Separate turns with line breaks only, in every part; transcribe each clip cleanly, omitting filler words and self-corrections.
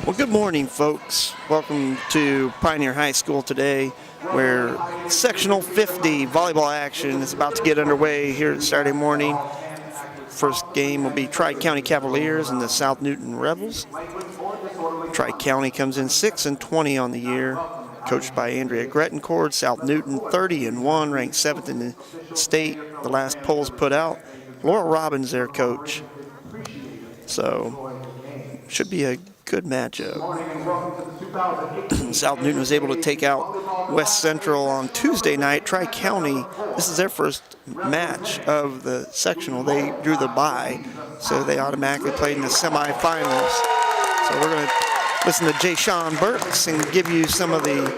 Well, good morning, folks. Welcome to Pioneer High School today, where Sectional 50 volleyball action is about to get underway here Saturday morning. First game will be Tri-County Cavaliers and the South Newton Rebels. Tri-County comes in 6-20 on the year, coached by Andrea Grettencord. South Newton 30-1, ranked 7th in the state. The last polls put out. Laura Robbins, their coach. So, should be a good matchup. South Newton was able to take out West Central on Tuesday night. Tri-County, this is their first match of the sectional. They drew the bye, so they automatically played in the semifinals. So we're going to listen to Jay Sean Burks and give you some of the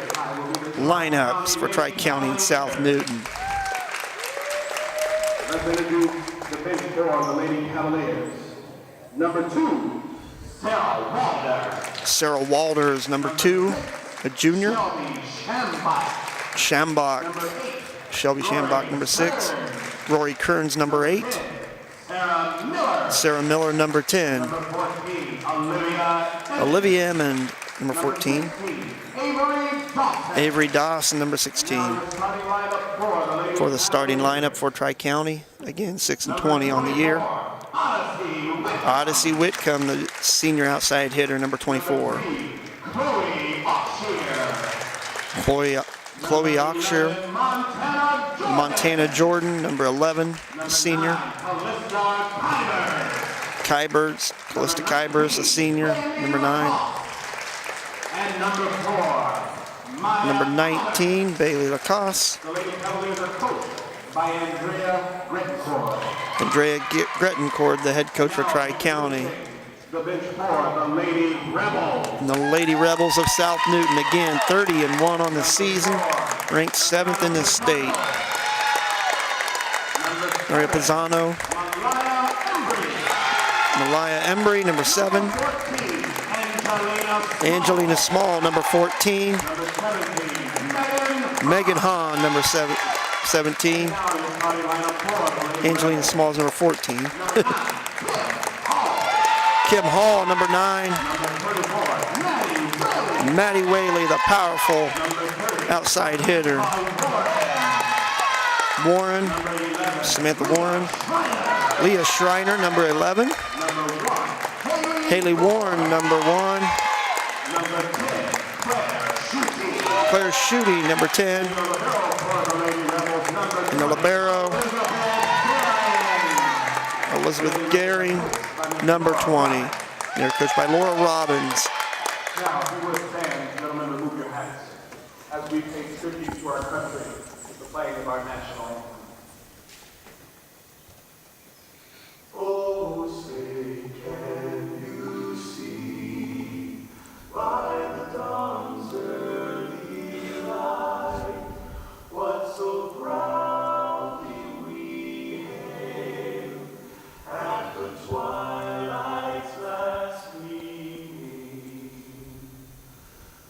lineups for Tri-County and South Newton.
Let's introduce the bench for the Lady Cavaliers. Number 2,
Sarah Walder is number 2, a junior. Shelby Shambach, number 6. Rory Kearns, number 8. Sarah Miller, number 10. Olivia Emmond, number 14. Avery Dawson, number 16. For the starting lineup for Tri-County, again 6-20 on the year. Odyssey Whitcomb, the senior outside hitter, number 24. Chloe Oxshire, Montana Jordan, number 11, senior. Callista Kybers, a senior, number 9. Number 19, Bailey Lacoste.
By
Andrea Grettencord, the head coach for Tri-County.
the bench for the Lady Rebels.
And the Lady Rebels of South Newton, again 30-1 on the season, ranked 7th in the state. Maria Pisano, Malaya Embry, number 7. Angelina Small, number 14. Megan Hahn, number 17. Angelina Small is number 14. Kim Hall, number 9. Maddie Whaley, the powerful outside hitter. Warren, Samantha Warren. Leah Schreiner, number 11. Haley Warren, number 1. Claire Schutte, number 10. And the libero, Elizabeth Gehring, number 20. They're coached by Laura Robbins.
Now, if you would stand, gentlemen, remove your hats as we pay tribute to our country with the playing of our national anthem. Oh, say, can you see by the dawn's early light what so proudly we hailed at the twilight's last gleaming,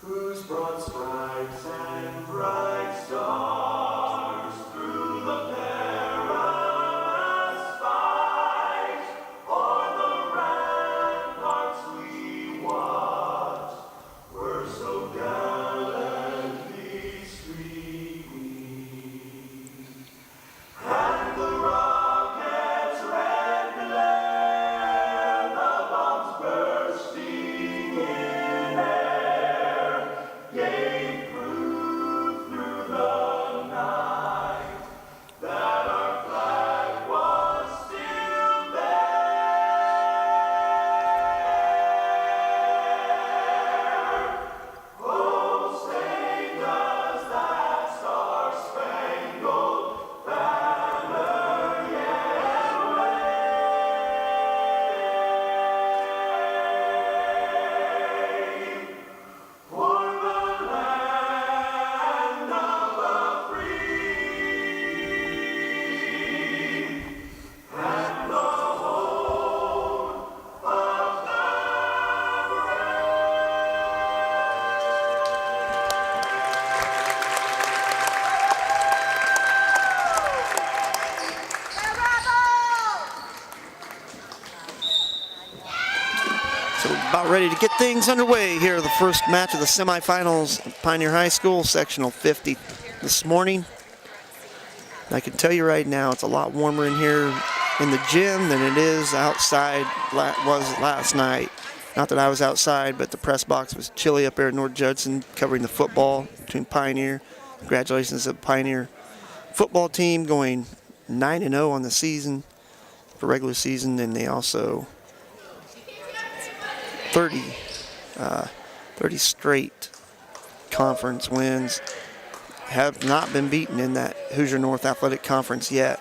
whose broad stripes and bright stars through
So we're about ready to get things underway here. The first match of the semifinals at Pioneer High School, Sectional 50 this morning. I can tell you right now, it's a lot warmer in here in the gym than it is outside was last night. Not that I was outside, but the press box was chilly up there at North Judson covering the football between Pioneer. Congratulations to the Pioneer football team going 9-0 on the season for regular season, and they also 30 straight conference wins. Have not been beaten in that Hoosier North Athletic Conference yet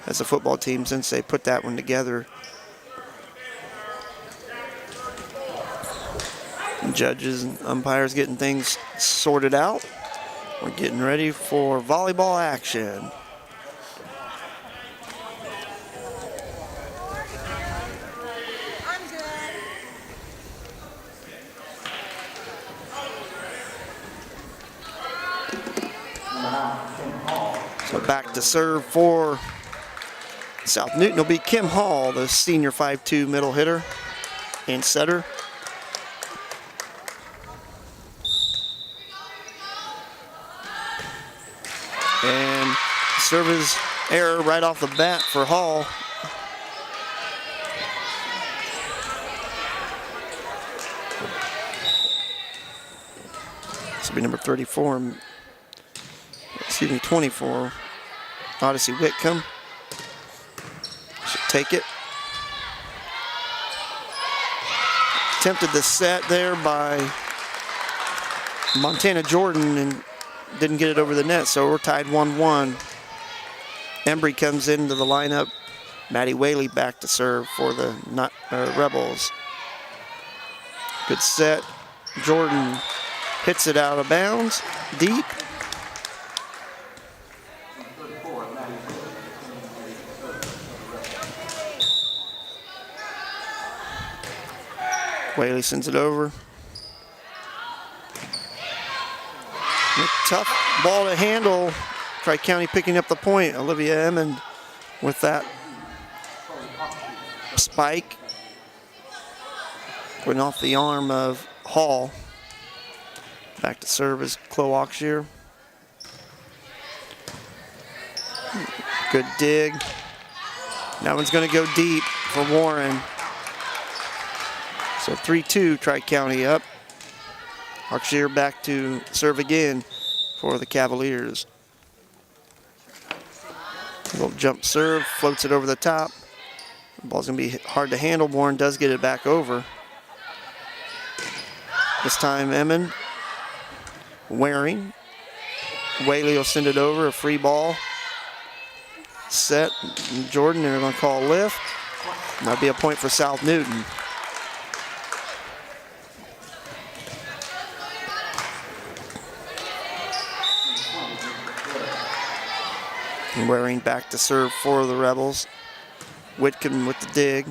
as a football team since they put that one together. Judges and umpires getting things sorted out. We're getting ready for volleyball action. So back to serve for South Newton will be Kim Hall, the senior 5'2" middle hitter and setter. And service error right off the bat for Hall. This will be number 24. 24, Odyssey Whitcomb. Should take it. Attempted the set there by Montana Jordan and didn't get it over the net, so we're tied 1-1. Embry comes into the lineup. Maddie Whaley back to serve for the Rebels. Good set. Jordan hits it out of bounds, deep. Whaley sends it over. A tough ball to handle. Tri-County picking up the point. Olivia Emmond with that spike. Going off the arm of Hall. Back to serve is Chloe Oxshear. Good dig. That one's going to go deep for Warren. So 3-2, Tri-County up. Oxshear back to serve again for the Cavaliers. A little jump serve, floats it over the top. The ball's going to be hard to handle. Warren does get it back over. This time Emmond. Waring. Whaley will send it over, a free ball. Set. Jordan, they're going to call a lift. And that'll be a point for South Newton. Waring back to serve for the Rebels. Whitcomb with the dig.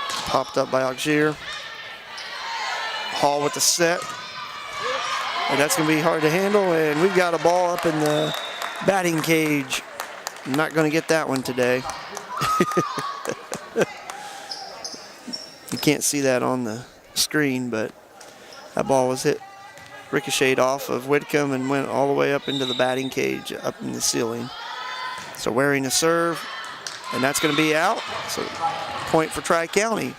Popped up by Oxshear. Hall with the set. And that's going to be hard to handle. And we've got a ball up in the batting cage. I'm not going to get that one today. You can't see that on the screen, but that ball was hit, ricocheted off of Whitcomb and went all the way up into the batting cage, up in the ceiling. So Waring a serve, and that's going to be out. So point for Tri-County.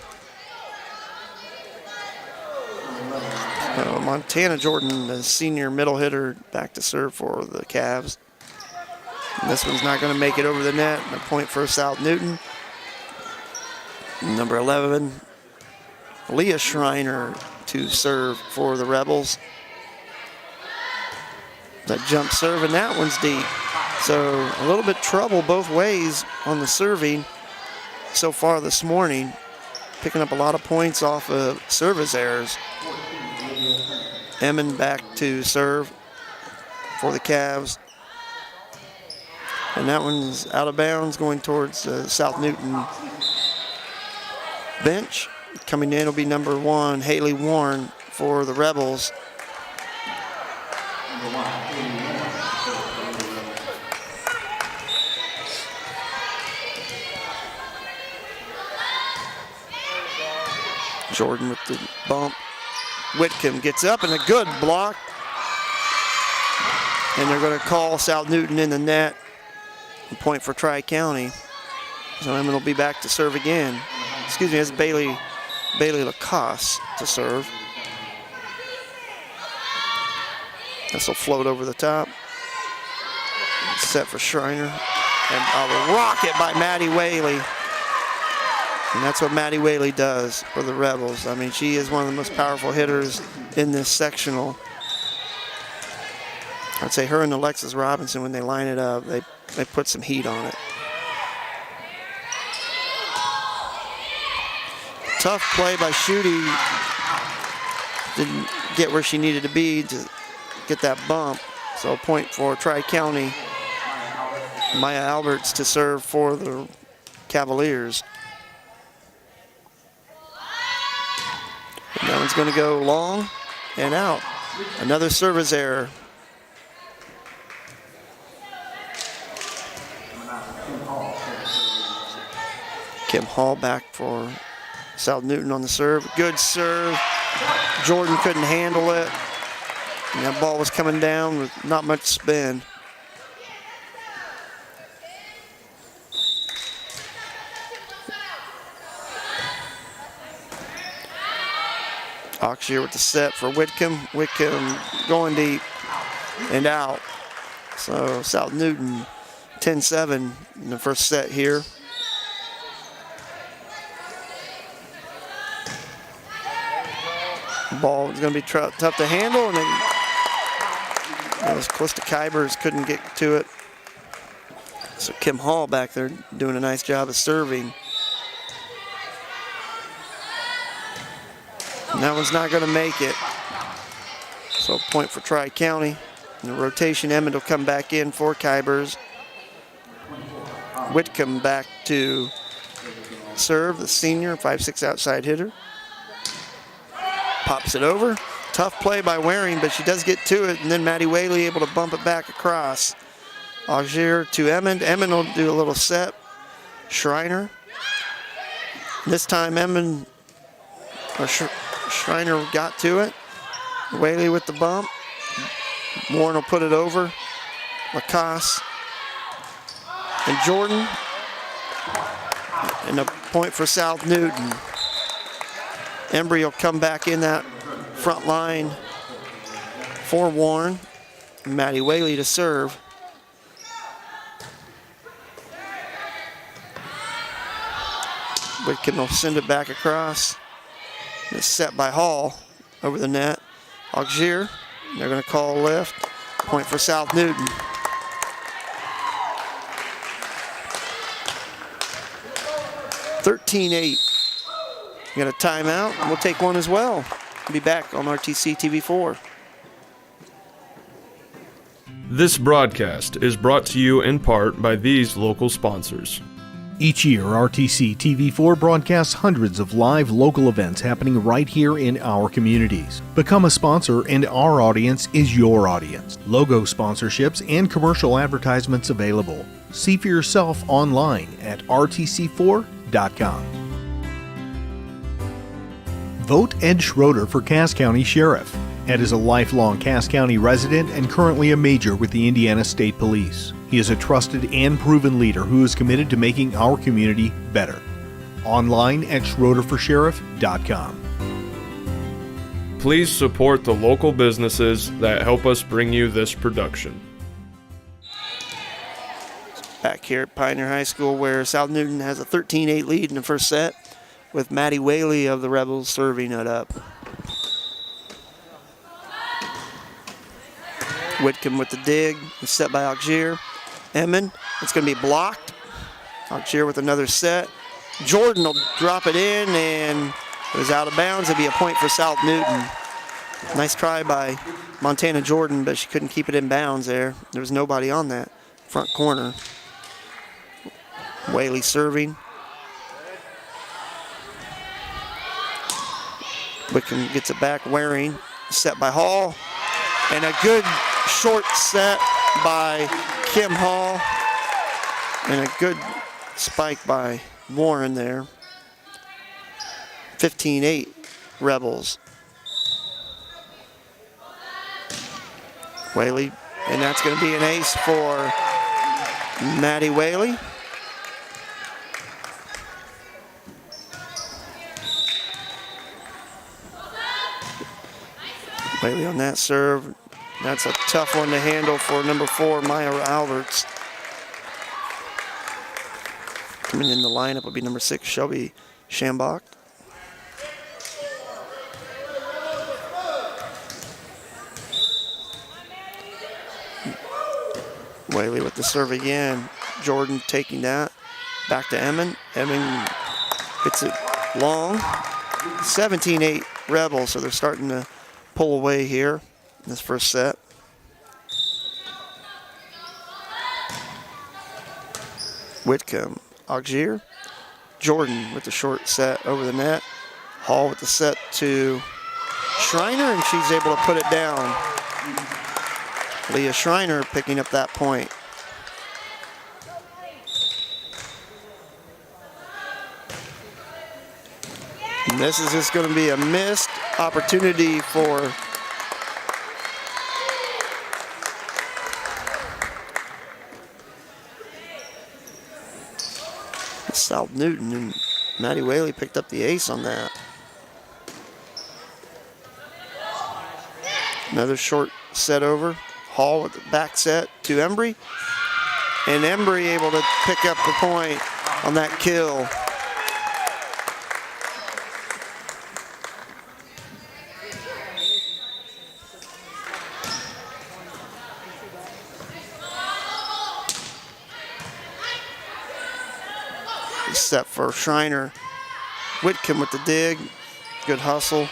Montana Jordan, the senior middle hitter, back to serve for the Cavs. And this one's not going to make it over the net. A point for South Newton. Number 11, Leah Schreiner to serve for the Rebels. That jump serve, and that one's deep. So a little bit trouble both ways on the serving so far this morning. Picking up a lot of points off of service errors. Emmond back to serve for the Cavs. And that one's out of bounds going towards the South Newton bench. Coming in will be number 1, Haley Warren for the Rebels. Jordan with the bump. Whitcomb gets up and a good block. And they're going to call South Newton in the net. A point for Tri-County. So Emmett will be back to serve again. Excuse me, it's Bailey Lacoste to serve. This will float over the top. Set for Schreiner. And a rocket by Maddie Whaley. And that's what Maddie Whaley does for the Rebels. I mean, she is one of the most powerful hitters in this sectional. I'd say her and Alexis Robinson, when they line it up, they put some heat on it. Tough play by Schutte. Didn't get where she needed to be to get that bump. So a point for Tri-County. Maya Alberts to serve for the Cavaliers. And that one's going to go long and out. Another service error. Kim Hall back for South Newton on the serve. Good serve. Jordan couldn't handle it. And that ball was coming down with not much spin. Oxier with the set for Whitcomb. Whitcomb going deep and out. So South Newton 10-7 in the first set here. Ball is going to be tough to handle, and that was close to Kybers, couldn't get to it. So Kim Hall back there doing a nice job of serving. And that one's not going to make it. So a point for Tri-County. In the rotation, Emmett will come back in for Kybers. Whitcomb back to serve, the senior, 5'6" outside hitter. Pops it over. Tough play by Waring, but she does get to it, and then Maddie Whaley able to bump it back across. Augier to Emmett. Emmett will do a little set. Schreiner. This time Schreiner got to it. Whaley with the bump. Warren will put it over. Lacoste. And Jordan. And a point for South Newton. Embry will come back in that front line for Warren. Maddie Whaley to serve. Whitcomb will send it back across. It's set by Hall over the net. Augier, they're going to call a lift. Point for South Newton. (13-8). We got a timeout, and we'll take one as well. We'll be back on RTC TV4.
This broadcast is brought to you in part by these local sponsors.
Each year, RTC TV4 broadcasts hundreds of live local events happening right here in our communities. Become a sponsor, and our audience is your audience. Logo sponsorships and commercial advertisements available. See for yourself online at rtc4.com. Vote Ed Schroeder for Cass County Sheriff. Ed is a lifelong Cass County resident and currently a major with the Indiana State Police. He is a trusted and proven leader who is committed to making our community better. Online at schroederforsheriff.com.
Please support the local businesses that help us bring you this production.
Back here at Pioneer High School, where South Newton has a 13-8 lead in the first set, with Maddie Whaley of the Rebels serving it up. Whitcomb with the dig, set by Augier. Emmett, it's going to be blocked. Augier with another set. Jordan will drop it in, and it was out of bounds. It'll be a point for South Newton. Nice try by Montana Jordan, but she couldn't keep it in bounds there. There was nobody on that front corner. Whaley serving. Whitcomb gets it back. Waring, set by Hall. And a good short set by Kim Hall. And a good spike by Warren there. 15-8 Rebels. Whaley, and that's going to be an ace for Maddie Whaley. Whaley on that serve. That's a tough one to handle for number 4, Maya Alberts. Coming in the lineup will be number 6, Shelby Schambach. Whaley with the serve again. Jordan taking that. Back to Emmon. Emmon hits it long. 17-8 Rebels, so they're starting to pull away here in this first set. Whitcomb, Augier. Jordan with the short set over the net. Hall with the set to Schreiner, and she's able to put it down. Leah Schreiner picking up that point. And this is just going to be a missed opportunity for South Newton, and Maddie Whaley picked up the ace on that. Another short set over. Hall with the back set to Embry. And Embry able to pick up the point on that kill. Set for Schreiner. Whitcomb with the dig. Good hustle.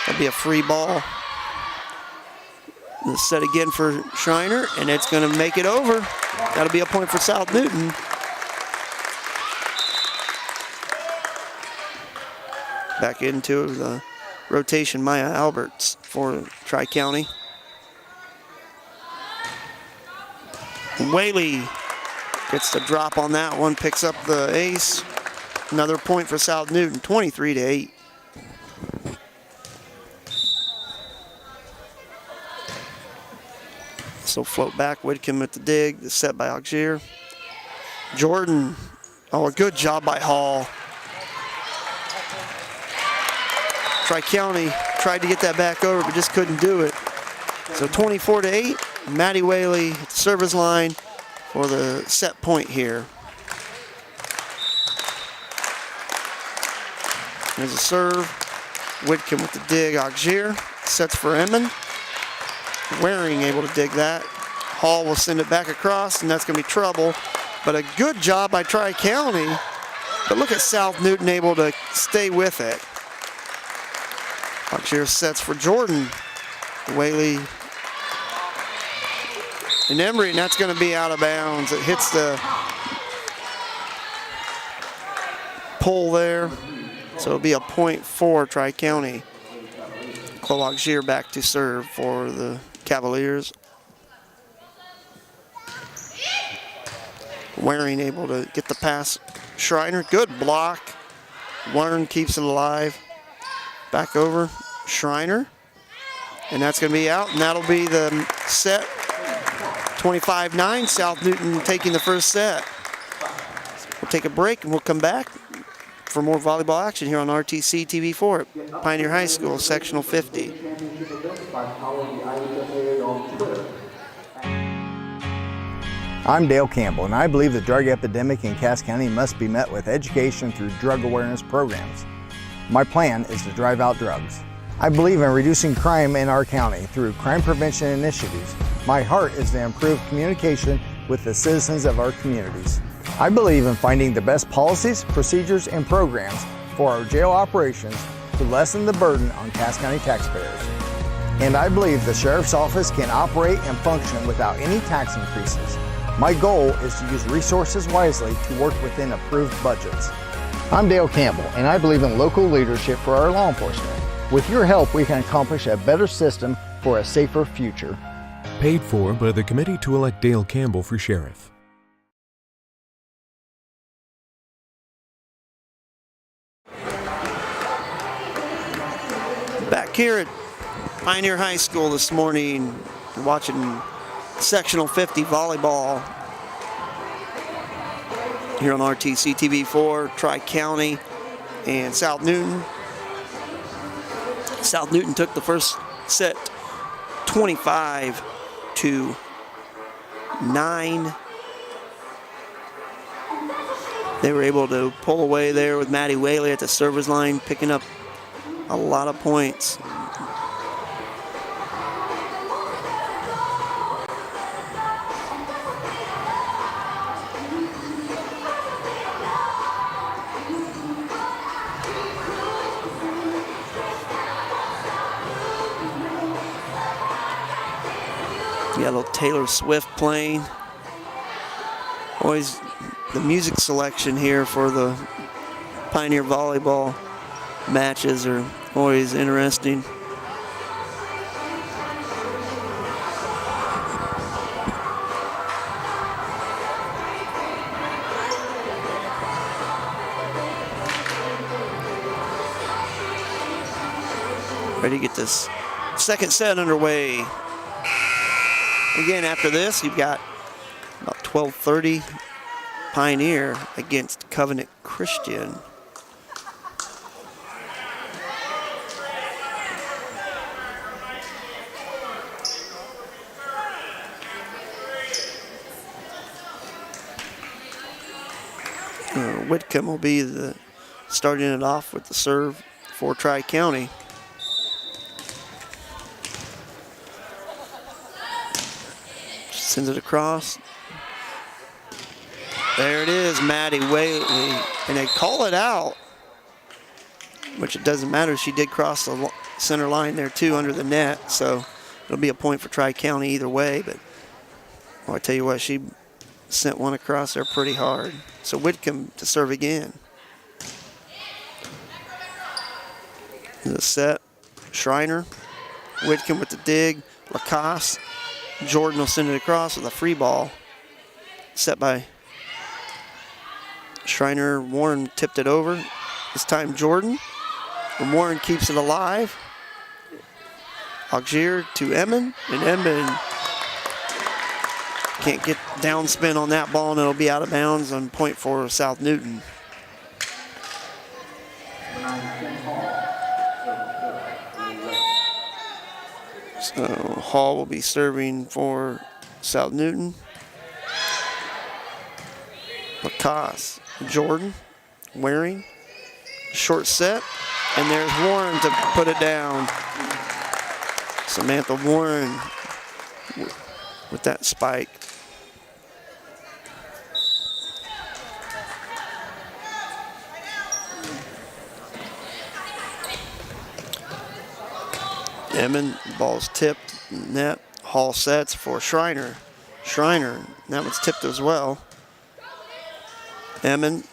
That'll be a free ball. The set again for Schreiner, and it's going to make it over. That'll be a point for South Newton. Back into the rotation, Maya Alberts for Tri-County. Whaley gets the drop on that one, picks up the ace. Another point for South Newton, 23-8. So float back, Whitcomb with the dig, the set by Augier. Jordan, oh, a good job by Hall. Tri-County tried to get that back over, but just couldn't do it. So 24-8, Maddie Whaley at the service line for the set point here. There's a serve. Whitcomb with the dig. Augier sets for Emmon. Waring able to dig that. Hall will send it back across, and that's going to be trouble. But a good job by Tri-County. But look at South Newton able to stay with it. Augier sets for Jordan. Whaley and Embry, and that's going to be out of bounds. It hits the pole there. So it'll be a point for Tri-County. Chloe Augier back to serve for the Cavaliers. Waring able to get the pass. Schreiner, good block. Warren keeps it alive. Back over, Schreiner. And that's going to be out, and that'll be the set. 25-9, South Newton taking the first set. We'll take a break, and we'll come back for more volleyball action here on RTC TV4 at Pioneer High School, Sectional 50.
I'm Dale Campbell, and I believe the drug epidemic in Cass County must be met with education through drug awareness programs. My plan is to drive out drugs. I believe in reducing crime in our county through crime prevention initiatives. My heart is to improve communication with the citizens of our communities. I believe in finding the best policies, procedures, and programs for our jail operations to lessen the burden on Cass County taxpayers. And I believe the Sheriff's Office can operate and function without any tax increases. My goal is to use resources wisely to work within approved budgets. I'm Dale Campbell, and I believe in local leadership for our law enforcement. With your help, we can accomplish a better system for a safer future.
Paid for by the committee to elect Dale Campbell for sheriff.
back here at Pioneer High School this morning watching Sectional 50 volleyball here on RTC TV4, Tri-County and South Newton. South Newton took the first set 25-9. They were able to pull away there with Maddie Whaley at the service line, picking up a lot of points. You got a little Taylor Swift playing. Always the music selection here for the Pioneer volleyball matches are always interesting. Ready to get this second set underway. Again, after this, you've got about 12:30 Pioneer against Covenant Christian. Whitcomb will be starting it off with the serve for Tri-County. Sends it across. There it is, Maddie Whaley. And they call it out, which it doesn't matter. She did cross the center line there too under the net, so it'll be a point for Tri-County either way. But I tell you what, she sent one across there pretty hard. So Whitcomb to serve again. The set, Schreiner, Whitcomb with the dig, Lacoste. Jordan will send it across with a free ball. Set by Schreiner. Warren tipped it over. This time Jordan. And Warren keeps it alive. Augier to Emmon. And Emmon can't get downspin on that ball, and it'll be out of bounds on point for South Newton. So Hall will be serving for South Newton. Lacoste, Jordan, Waring, short set, and there's Warren to put it down. Samantha Warren with that spike. Emmon, ball's tipped, net. Hall sets for Schreiner. Schreiner, that one's tipped as well. Emmon.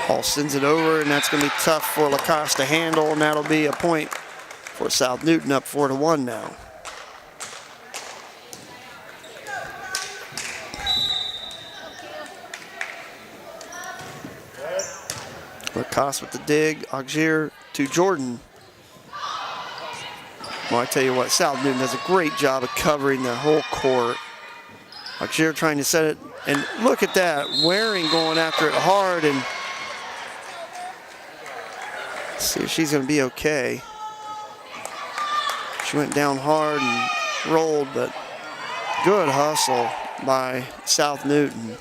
Hall sends it over, and that's going to be tough for Lacoste to handle, and that'll be a point for South Newton, up 4-1 now. Lacoste with the dig, Augier to Jordan. Well, I tell you what, South Newton does a great job of covering the whole court. Augier trying to set it, and look at that, Waring going after it hard, and let's see if she's going to be okay. She went down hard and rolled, but good hustle by South Newton.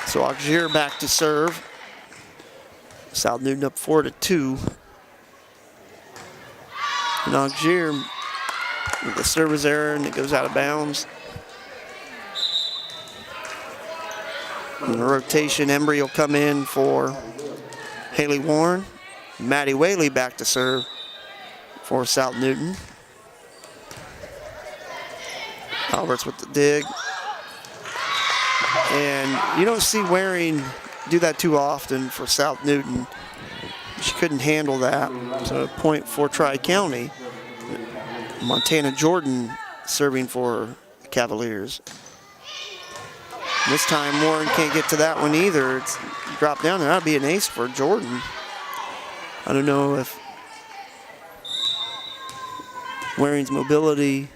So Augier back to serve. South Newton up 4-2. And Augier with the service error, and it goes out of bounds. In the rotation, Embry will come in for Haley Warren. Maddie Whaley back to serve for South Newton. Alberts with the dig. And you don't see Waring do that too often for South Newton. She couldn't handle that. So a point for Tri-County. Montana Jordan serving for the Cavaliers. This time Warren can't get to that one either. It's dropped down. That'd be an ace for Jordan. I don't know if Waring's mobility,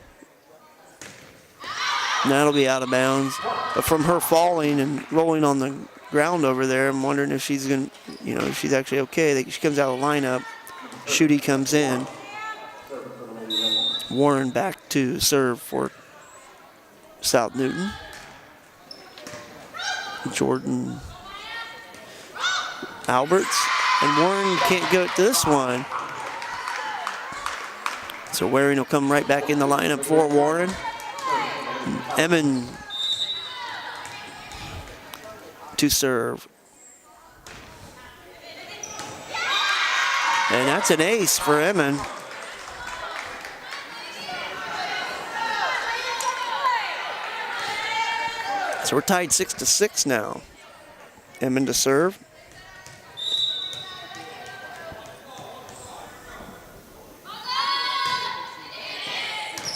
and that'll be out of bounds. But from her falling and rolling on the ground over there, I'm wondering if she's going to, if she's actually okay. She comes out of the lineup. Schutte comes in. Warren back to serve for South Newton. Jordan Alberts. And Warren can't go to this one. So Waring will come right back in the lineup for Warren. Emmon to serve. And that's an ace for Emmon. So we're tied 6-6 now. Emmon to serve.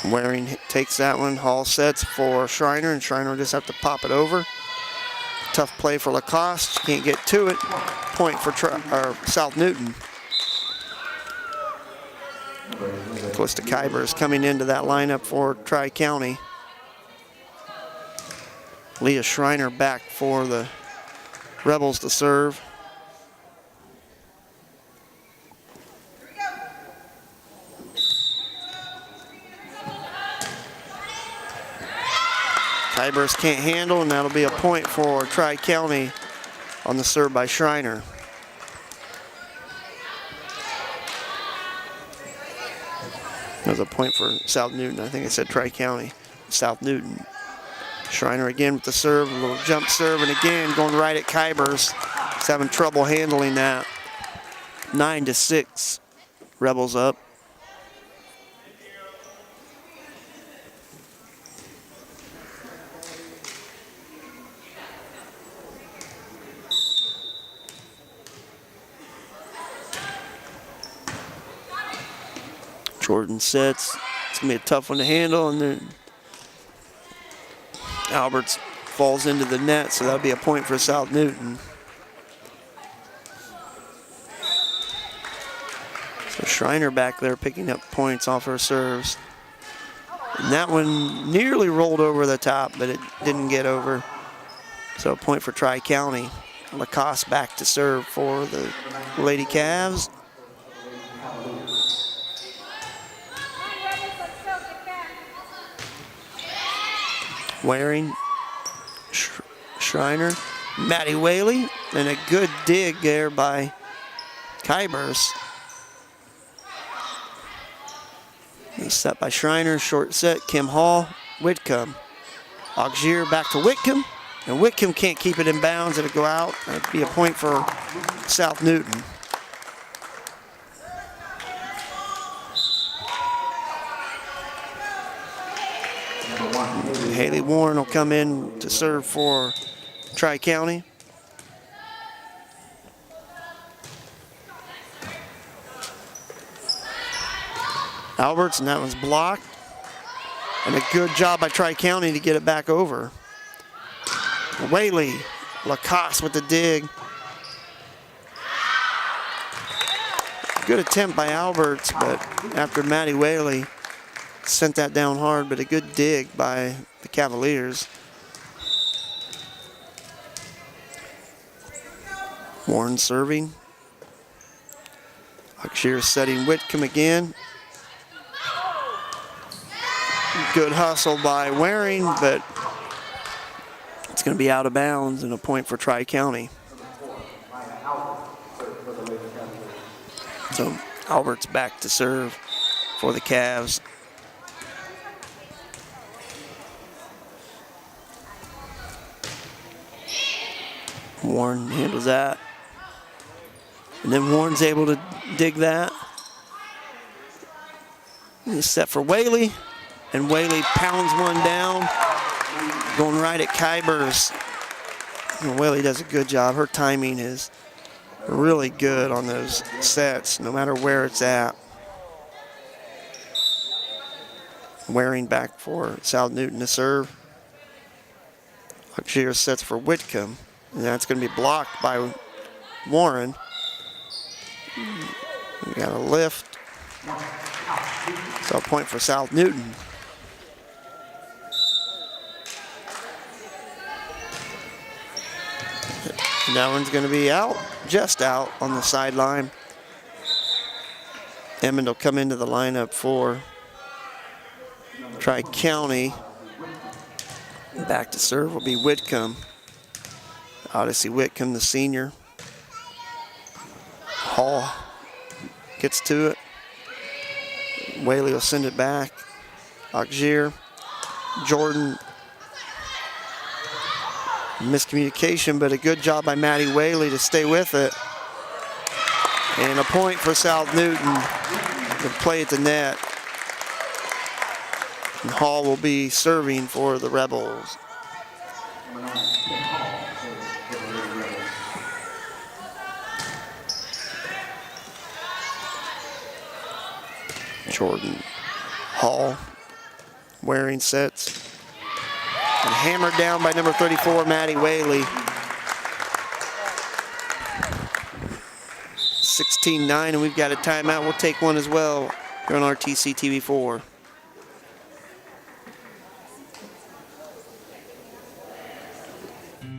Waring takes that one. Hall sets for Schreiner, and Schreiner will just have to pop it over. Tough play for Lacoste. Can't get to it. Point for South Newton. Close to Kybers coming into that lineup for Tri-County. Leah Schreiner back for the Rebels to serve. Kybers can't handle, and that'll be a point for Tri-County on the serve by Schreiner. That was a point for South Newton. I think I said Tri-County. South Newton. Schreiner again with the serve, a little jump serve, and again going right at Kybers. He's having trouble handling that. 9-6, Rebels up. Jordan sets. It's gonna be a tough one to handle, and then Alberts falls into the net, so that'll be a point for South Newton. So Schreiner back there picking up points off her serves. And that one nearly rolled over the top, but it didn't get over. So a point for Tri-County. Lacoste back to serve for the Lady Cavs. Waring, Schreiner, Maddie Whaley, and a good dig there by Kybers. Set by Schreiner, short set, Kim Hall, Whitcomb. Auxier back to Whitcomb, and Whitcomb can't keep it in bounds. It'll go out. That'd be a point for South Newton. Haley Warren will come in to serve for Tri-County. Alberts, and that one's blocked. And a good job by Tri-County to get it back over. Whaley, Lacoste with the dig. Good attempt by Alberts, but after Maddie Whaley sent that down hard, but a good dig by the Cavaliers. Warren serving. Auxier setting Whitcomb again. Good hustle by Waring, but it's going to be out of bounds and a point for Tri-County. So Albert's back to serve for the Cavs. Warren handles that. And then Warren's able to dig that. He's set for Whaley. And Whaley pounds one down. Going right at Kybers. Willie does a good job. Her timing is really good on those sets, no matter where it's at. Waring back for South Newton to serve. Auxier sets for Whitcomb, and that's going to be blocked by Warren. We got a lift. So a point for South Newton. And that one's going to be out, just out on the sideline. Emmond will come into the lineup for Tri-County. Back to serve will be Whitcomb. Odyssey Whitcomb, the senior. Hall gets to it. Whaley will send it back. Auxier. Jordan. Miscommunication, but a good job by Maddie Whaley to stay with it. And a point for South Newton. The play at the net. And Hall will be serving for the Rebels. Jordan, Hall, Waring sets. And hammered down by number 34, Maddie Whaley. 16-9, and we've got a timeout. We'll take one as well here on RTC TV4.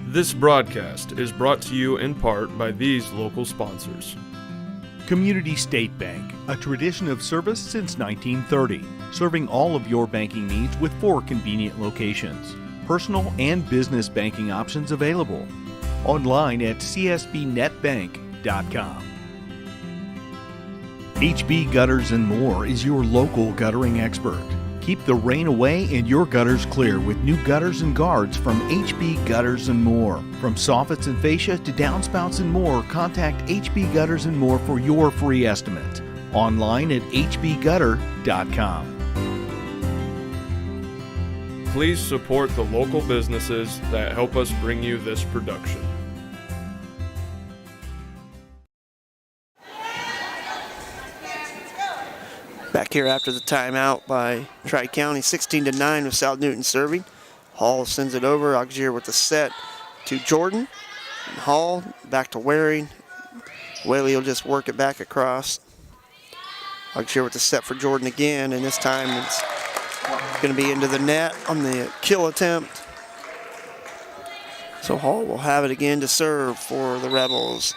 This broadcast is brought to you in part by these local sponsors.
Community State Bank, a tradition of service since 1930, serving all of your banking needs with 4 convenient locations. Personal and business banking options available. Online at csbnetbank.com. HB Gutters and More is your local guttering expert. Keep the rain away and your gutters clear with new gutters and guards from HB Gutters and More. From soffits and fascia to downspouts and more, contact HB Gutters and More for your free estimate. Online at hbgutter.com.
Please support the local businesses that help us bring you this production.
Back here after the timeout by Tri-County, 16-9 with South Newton serving. Hall sends it over. Auxier with the set to Jordan. And Hall back to Waring. Whaley will just work it back across. Auxier with the set for Jordan again, and this time it's going to be into the net on the kill attempt. So Hall will have it again to serve for the Rebels.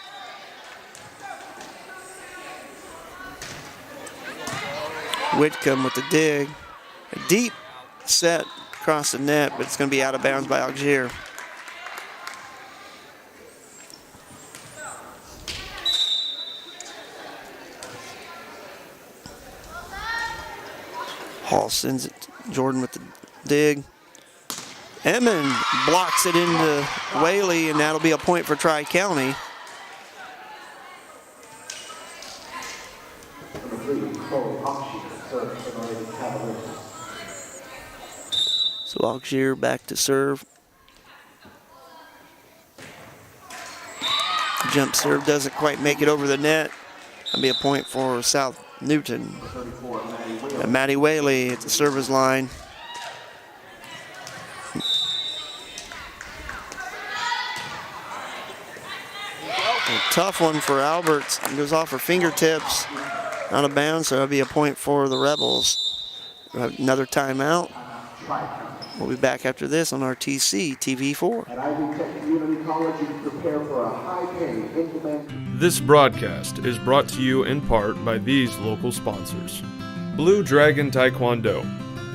Whitcomb with the dig. A deep set across the net, but it's going to be out of bounds by Auxier. Hall sends it to Jordan with the dig. Emmond blocks it into Whaley, and that'll be a point for Tri-County. So Auxier back to serve. Jump serve doesn't quite make it over the net. That'll be a point for South Newton. And Maddie Whaley at the service line. A tough one for Alberts. It goes off her fingertips, out of bounds, so that'll be a point for the Rebels. We'll have another timeout. We'll be back after this on RTC TV4.
At Ivy Tech Community College, you prepare for a high-paying in-demand.
This broadcast is brought to you in part by these local sponsors. Blue Dragon Taekwondo.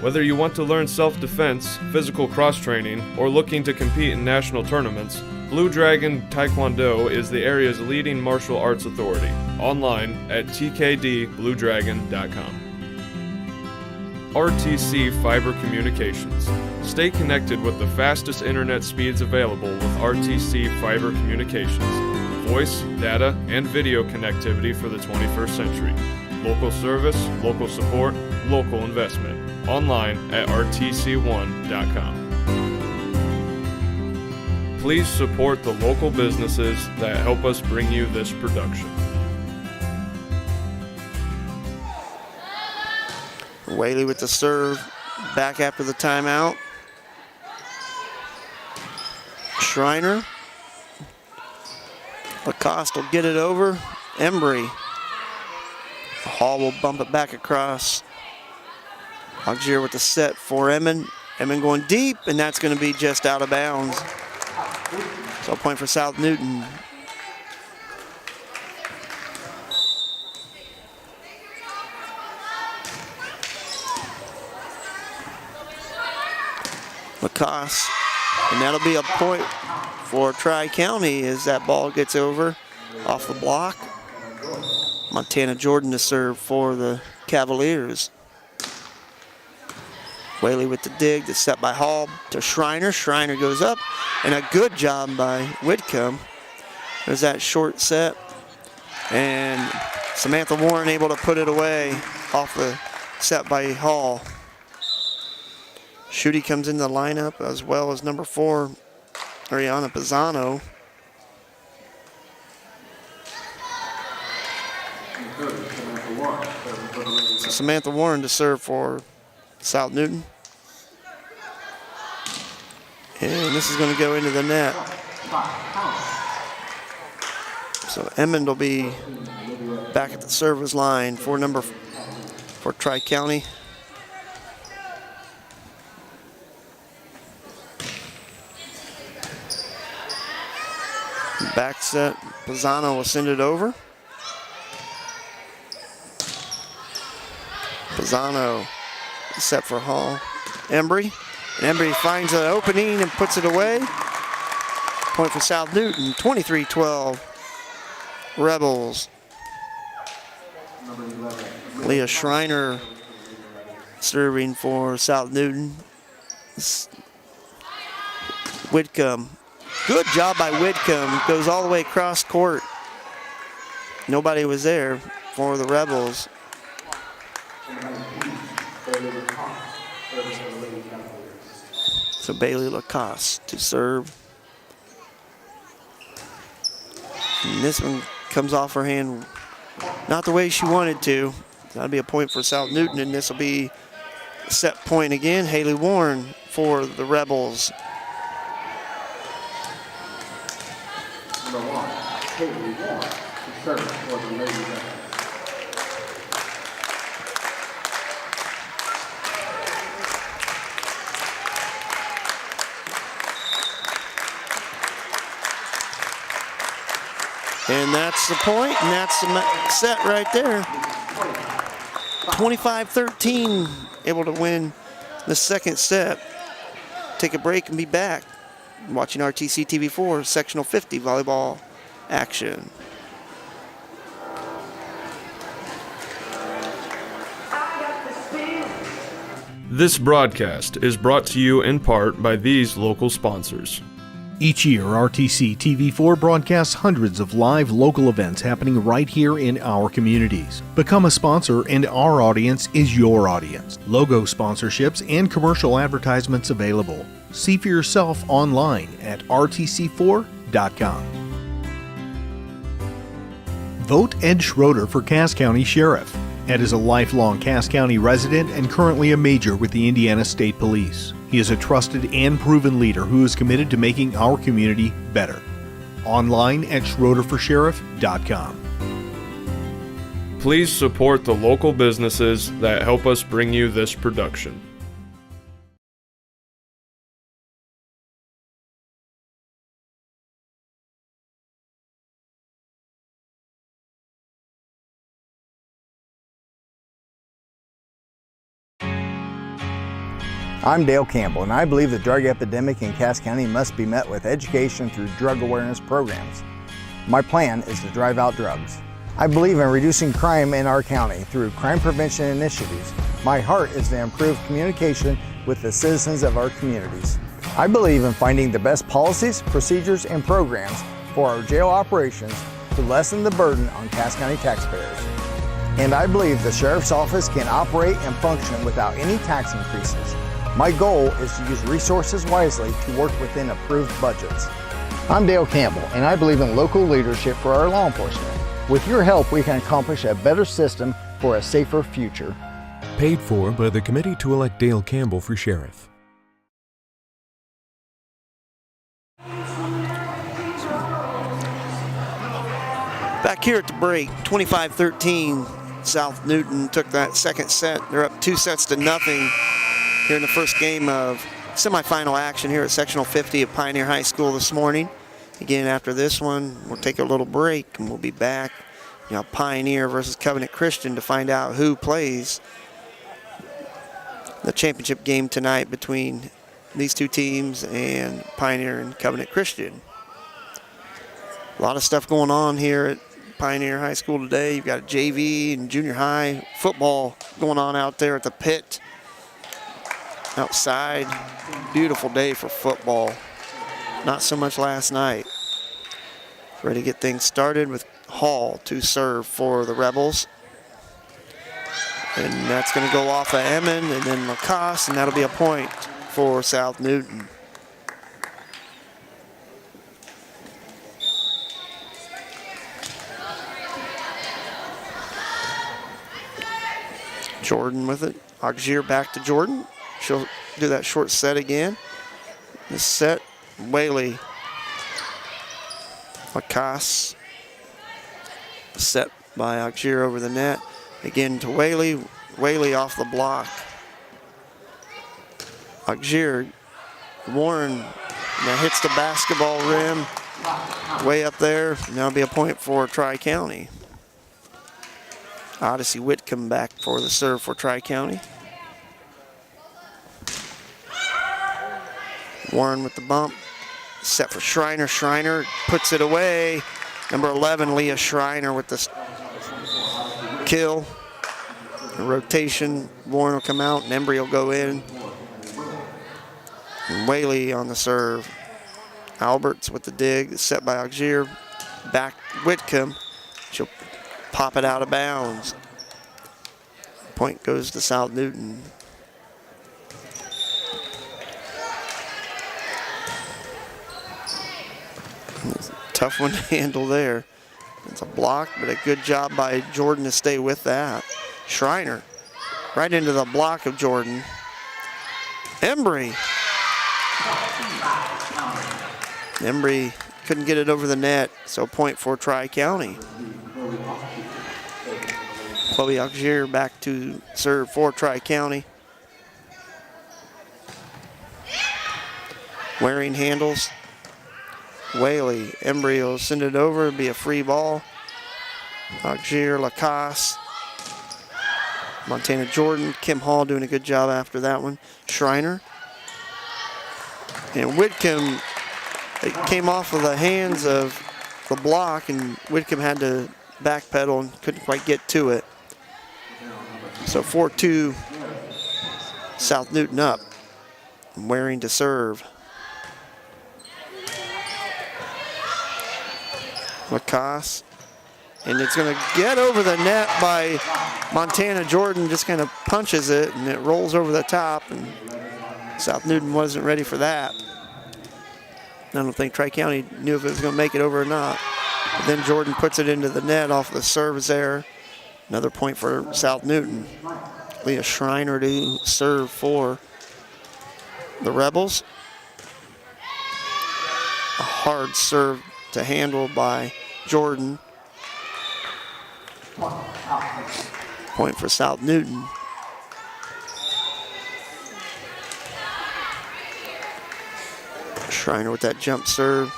Whether you want to learn self-defense, physical cross-training, or looking to compete in national tournaments, Blue Dragon Taekwondo is the area's leading martial arts authority. Online at tkdbluedragon.com. RTC Fiber Communications. Stay connected with the fastest internet speeds available with RTC Fiber Communications. Voice, data, and video connectivity for the 21st century. Local service, local support, local investment. Online at rtc1.com. Please support the local businesses that help us bring you this production.
Whaley with the serve, back after the timeout. Schreiner. Lacoste will get it over. Embry. Hall will bump it back across. Augier with the set for Emmond. Emmond going deep, and that's going to be just out of bounds. So a point for South Newton. Lacoste, and that'll be a point for Tri-County as that ball gets over off the block. Montana Jordan to serve for the Cavaliers. Whaley with the dig, the set by Hall to Schreiner. Schreiner goes up, and a good job by Whitcomb. There's that short set, and Samantha Warren able to put it away off the set by Hall. Schutte comes in the lineup as well as number 4, Ariana Pisano. So Samantha Warren to serve for South Newton. And this is going to go into the net. So Emmond will be back at the service line for Tri-County. Back set, Pisano will send it over. Pisano set for Hall. Embry. And Embry finds an opening and puts it away. Point for South Newton, 23-12. Rebels. Leah Schreiner serving for South Newton. Whitcomb. Good job by Whitcomb. Goes all the way across court. Nobody was there for the Rebels. So Bailey Lacoste to serve. And this one comes off her hand not the way she wanted to. That'll be a point for South Newton, and this will be a set point again. Haley Warren for the Rebels.
Number 1, Haley Warren to serve for the Lady Rebels.
And that's the point, and that's the set right there. 25-13, able to win the second set. Take a break and be back. Watching RTC TV4, Sectional 50 volleyball action.
This broadcast is brought to you in part by these local sponsors.
Each year, RTC TV4 broadcasts hundreds of live local events happening right here in our communities. Become a sponsor, and our audience is your audience. Logo sponsorships and commercial advertisements available. See for yourself online at rtc4.com. Vote Ed Schroeder for Cass County Sheriff. Ed is a lifelong Cass County resident and currently a major with the Indiana State Police. He is a trusted and proven leader who is committed to making our community better. Online at schroederforsheriff.com.
Please support the local businesses that help us bring you this production.
I'm Dale Campbell, and I believe the drug epidemic in Cass County must be met with education through drug awareness programs. My plan is to drive out drugs. I believe in reducing crime in our county through crime prevention initiatives. My heart is to improve communication with the citizens of our communities. I believe in finding the best policies, procedures, and programs for our jail operations to lessen the burden on Cass County taxpayers. And I believe the Sheriff's Office can operate and function without any tax increases. My goal is to use resources wisely to work within approved budgets. I'm Dale Campbell, and I believe in local leadership for our law enforcement. With your help, we can accomplish a better system for a safer future.
Paid for by the committee to elect Dale Campbell for sheriff.
Back here at the break, 25-13, South Newton took that second set. They're up 2-0 here in the first game of semifinal action here at Sectional 50 at Pioneer High School this morning. Again, after this one, we'll take a little break and we'll be back. You know, Pioneer versus Covenant Christian to find out who plays the championship game tonight between these two teams and Pioneer and Covenant Christian. A lot of stuff going on here at Pioneer High School today. You've got JV and junior high football going on out there at the pit outside. Beautiful day for football. Not so much last night. Ready to get things started with Hall to serve for the Rebels. And that's going to go off of Emmon and then Lacoste, and that'll be a point for South Newton. Jordan with it. Auxier back to Jordan. She'll do that short set again. This set, Whaley. Lacoste. Set by Auxier over the net. Again to Whaley. Whaley off the block. Auxier. Warren now hits the basketball rim. Way up there. And that'll be a point for Tri-County. Odyssey Whitcomb back for the serve for Tri-County. Warren with the bump. Set for Schreiner. Schreiner puts it away. Number 11, Leah Schreiner with the kill. A rotation. Warren will come out and Embry will go in. And Whaley on the serve. Alberts with the dig. Set by Auxier. Back Whitcomb. She'll pop it out of bounds. Point goes to South Newton. Tough one to handle there. It's a block, but a good job by Jordan to stay with that. Schreiner right into the block of Jordan. Embry. Embry couldn't get it over the net, so point for Tri-County. Chloe Auxier back to serve for Tri-County. Waring handles. Whaley, Embry will send it over, it'll be a free ball. Auxier, Lacoste. Montana Jordan, Kim Hall doing a good job after that one. Schreiner. And Whitcomb, it came off of the hands of the block and Whitcomb had to backpedal and couldn't quite get to it. So 4-2, South Newton up. Waring to serve. Lacoste. And it's going to get over the net by Montana Jordan, just kind of punches it and it rolls over the top, and South Newton wasn't ready for that. I don't think Tri-County knew if it was going to make it over or not. But then Jordan puts it into the net off the service error. Another point for South Newton. Leah Schreiner to serve for the Rebels. A hard serve to handle by Jordan. Point for South Newton. Schreiner with that jump serve.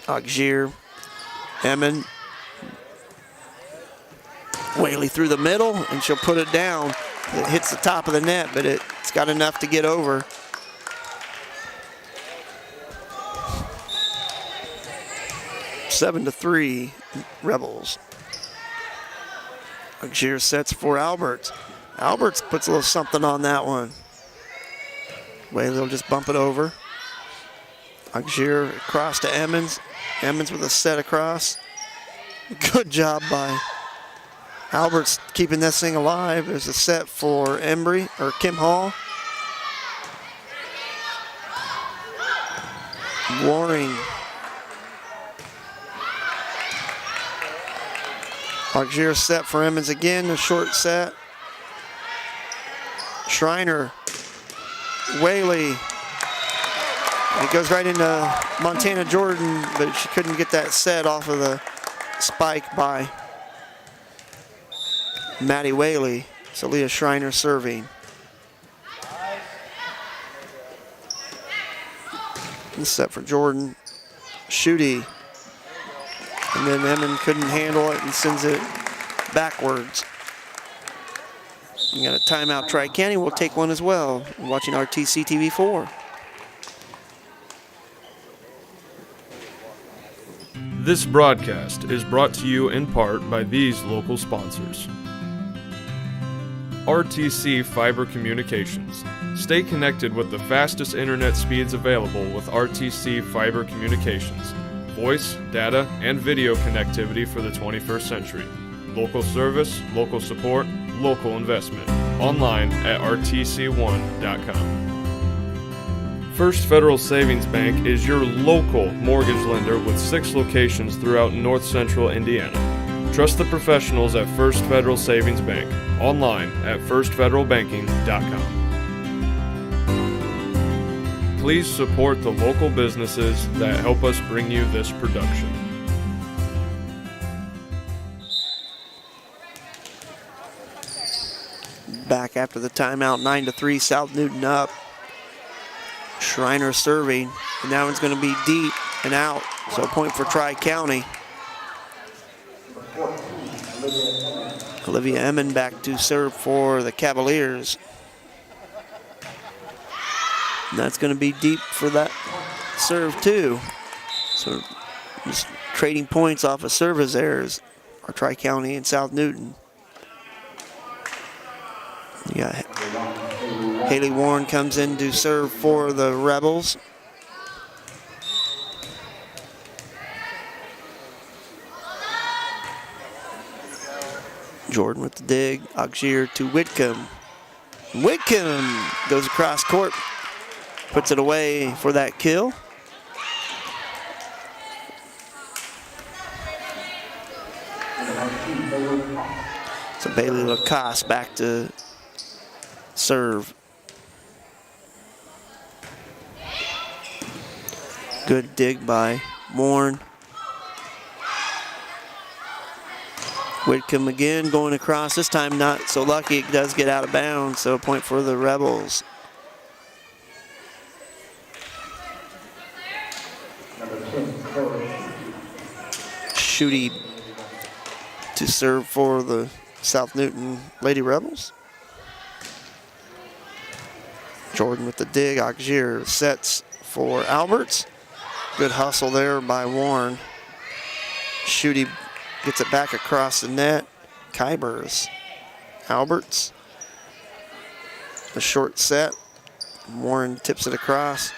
Auxier. Emmon. Whaley through the middle, and she'll put it down. It hits the top of the net, but it's got enough to get over. Seven to 3, Rebels. Auxier sets for Alberts. Alberts puts a little something on that one. Whaley will just bump it over. Auxier across to Emmons. Emmons with a set across. Good job by Alberts keeping this thing alive. There's a set for Embry, or Kim Hall. Waring Auxier set for Emmons again, a short set. Schreiner, Whaley. It goes right into Montana Jordan, but she couldn't get that set off of the spike by Maddie Whaley. So Leah Schreiner serving. And set for Jordan. Shooty. And then Emmon couldn't handle it and sends it backwards. We got a timeout. Tri-County will take one as well. You're watching RTC TV4.
This broadcast is brought to you in part by these local sponsors. RTC Fiber Communications. Stay connected with the fastest internet speeds available with RTC Fiber Communications. Voice, data, and video connectivity for the 21st century. Local service, local support, local investment. Online at rtc1.com. First Federal Savings Bank is your local mortgage lender with 6 locations throughout North Central Indiana. Trust the professionals at First Federal Savings Bank. Online at firstfederalbanking.com. Please support the local businesses that help us bring you this production.
Back after the timeout, 9-3, South Newton up. Schreiner serving, and that one's going to be deep and out, so a point for Tri-County. Olivia Emmon back to serve for the Cavaliers. And that's going to be deep for that serve too. So just trading points off of service errors are Tri-County and South Newton. You got Haley Warren comes in to serve for the Rebels. Jordan with the dig. Auxier to Whitcomb. Whitcomb goes across court, puts it away for that kill. So Bailey Lacoste back to serve. Good dig by Warren. Whitcomb again going across, this time not so lucky, it does get out of bounds, so a point for the Rebels. Shooty to serve for the South Newton Lady Rebels. Jordan with the dig, Auxier sets for Alberts. Good hustle there by Warren. Shooty gets it back across the net. Kybers, Alberts. A short set. Warren tips it across.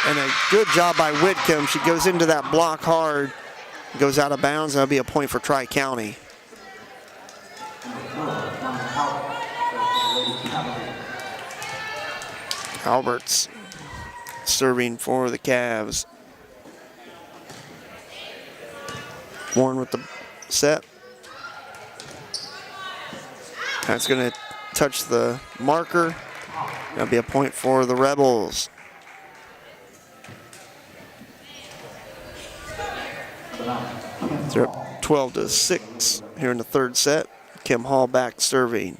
And a good job by Whitcomb. She goes into that block hard, goes out of bounds. That'll be a point for Tri-County. Alberts serving for the Cavs. Warren with the set. That's going to touch the marker. That'll be a point for the Rebels. They're up 12-6 here in the third set. Kim Hall back serving.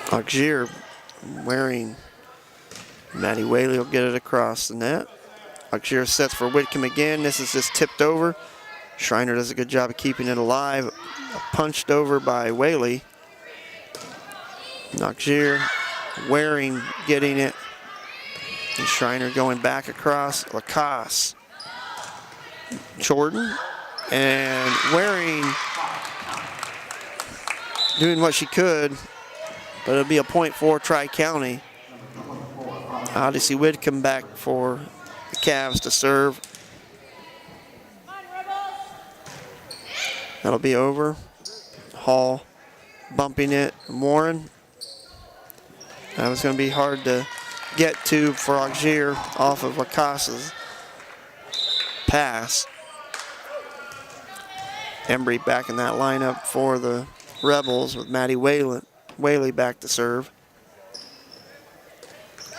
Auxier wearing Maddie Whaley will get it across the net. Auxier sets for Whitcomb again. This is just tipped over. Schreiner does a good job of keeping it alive. Punched over by Whaley. Auxier Waring getting it. And Schreiner going back across. Lacoste. Jordan. And Waring doing what she could. But it'll be a point for Tri-County. Odyssey Whitcomb back for the Cavs to serve. That'll be over. Hall bumping it. Warren. That was going to be hard to get to for Auxier off of Lacasse's pass. Embry back in that lineup for the Rebels with Maddie Whaley back to serve.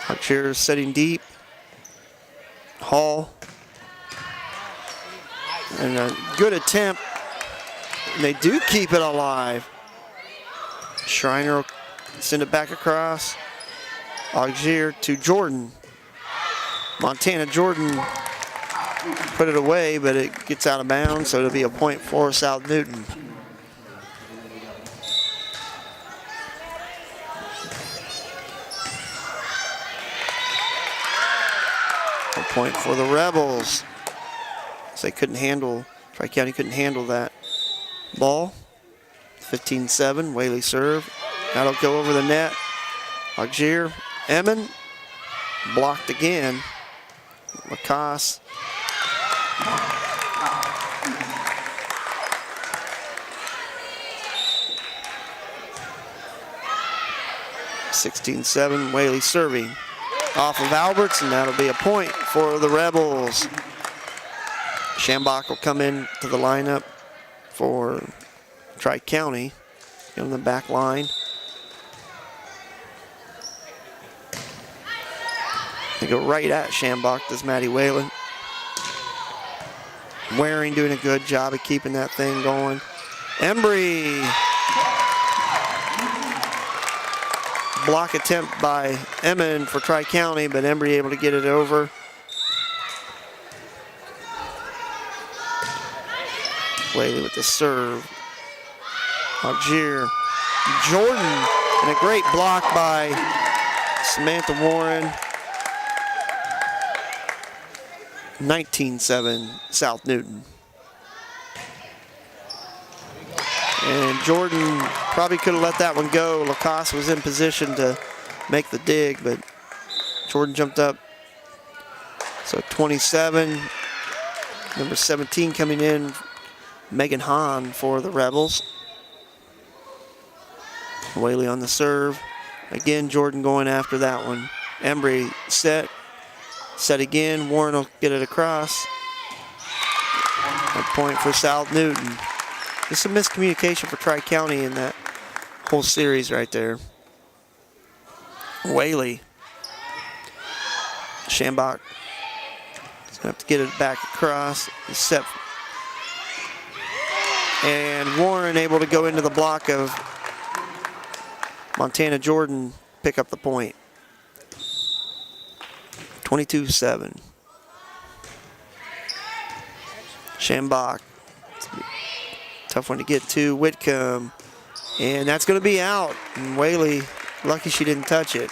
Auxier is sitting deep. Hall. And a good attempt. They do keep it alive. Schreiner will send it back across. Auxier to Jordan. Montana Jordan put it away, but it gets out of bounds, so it'll be a point for South Newton. A point for the Rebels. So they couldn't handle, Tri-County couldn't handle that ball. 15-7, Whaley serve. That'll go over the net. Auxier, Emmon, blocked again. Lacasse. (16-7), Whaley serving off of Alberts, and that'll be a point for the Rebels. Schambach will come in to the lineup for Tri-County on the back line. They go right at Schambach, does Maddie Whalen. Waring doing a good job of keeping that thing going. Embry. Block attempt by Emmon for Tri-County, but Embry able to get it over. Whaley with the serve. Auxier. Jordan, and a great block by Samantha Warren. 19-7, South Newton. And Jordan probably could have let that one go. Lacasse was in position to make the dig, but Jordan jumped up. So 27, number 17 coming in, Megan Hahn for the Rebels. Whaley on the serve. Again, Jordan going after that one. Embry set. Set again. Warren will get it across. A point for South Newton. Just some miscommunication for Tri-County in that whole series right there. Whaley. Schambach is going to have to get it back across. He's set. And Warren able to go into the block of Montana Jordan, pick up the point. 22-7. Schambach. Tough one to get to. Whitcomb. And that's going to be out. And Whaley, lucky she didn't touch it.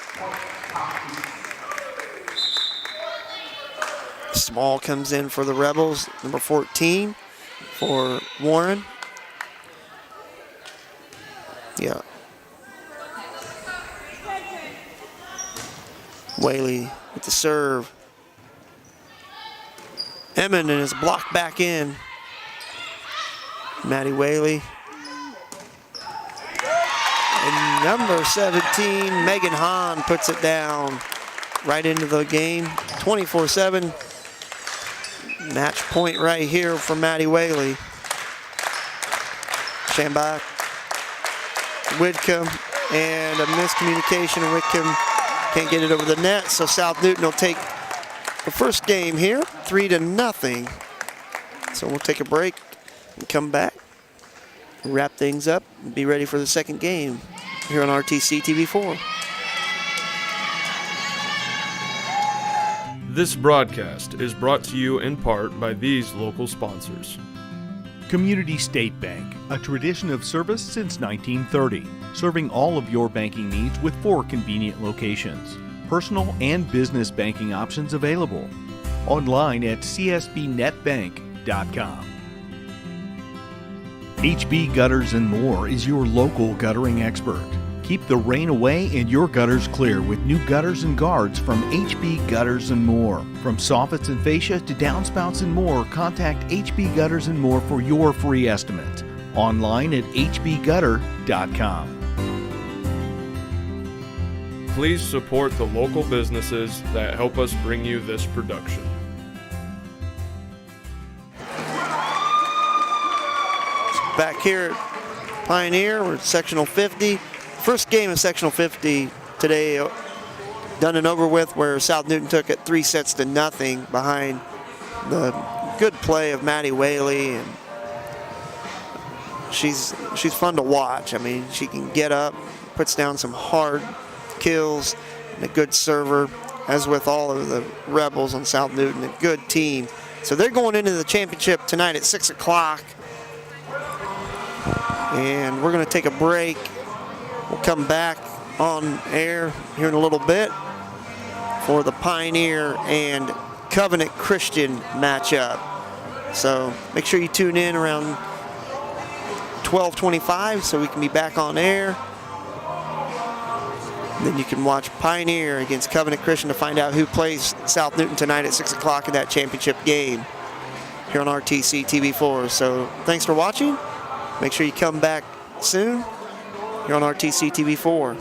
Small comes in for the Rebels. Number 14 for Warren. Yeah. Whaley with the serve. Emmon and is blocked back in. Maddie Whaley. And number 17, Megan Hahn, puts it down right into the game. 24-7. Match point right here for Maddie Whaley. Schambach. Whitcomb. And a miscommunication. Whitcomb can't get it over the net, so South Newton will take the first game here, 3-0. So we'll take a break and come back, wrap things up, and be ready for the second game here on RTC TV4.
This broadcast is brought to you in part by these local sponsors.
Community State Bank, a tradition of service since 1930, serving all of your banking needs with 4 convenient locations. Personal and business banking options available. Online at csbnetbank.com. HB Gutters and More is your local guttering expert. Keep the rain away and your gutters clear with new gutters and guards from HB Gutters and More. From soffits and fascia to downspouts and more, contact HB Gutters and More for your free estimate. Online at hbgutter.com.
Please support the local businesses that help us bring you this production.
Back here at Pioneer, we're at Sectional 50. First game of Sectional 50 today, done and over with, where South Newton took it 3-0 behind the good play of Maddie Whaley, and she's fun to watch. I mean, she can get up, puts down some hard kills, and a good server, as with all of the Rebels on South Newton, a good team. So they're going into the championship tonight at 6 o'clock. And we're going to take a break. We'll come back on air here in a little bit for the Pioneer and Covenant Christian matchup. So make sure you tune in around 12:25 so we can be back on air. Then you can watch Pioneer against Covenant Christian to find out who plays South Newton tonight at 6 o'clock in that championship game here on RTC TV4. So thanks for watching. Make sure you come back soon here on RTC TV4.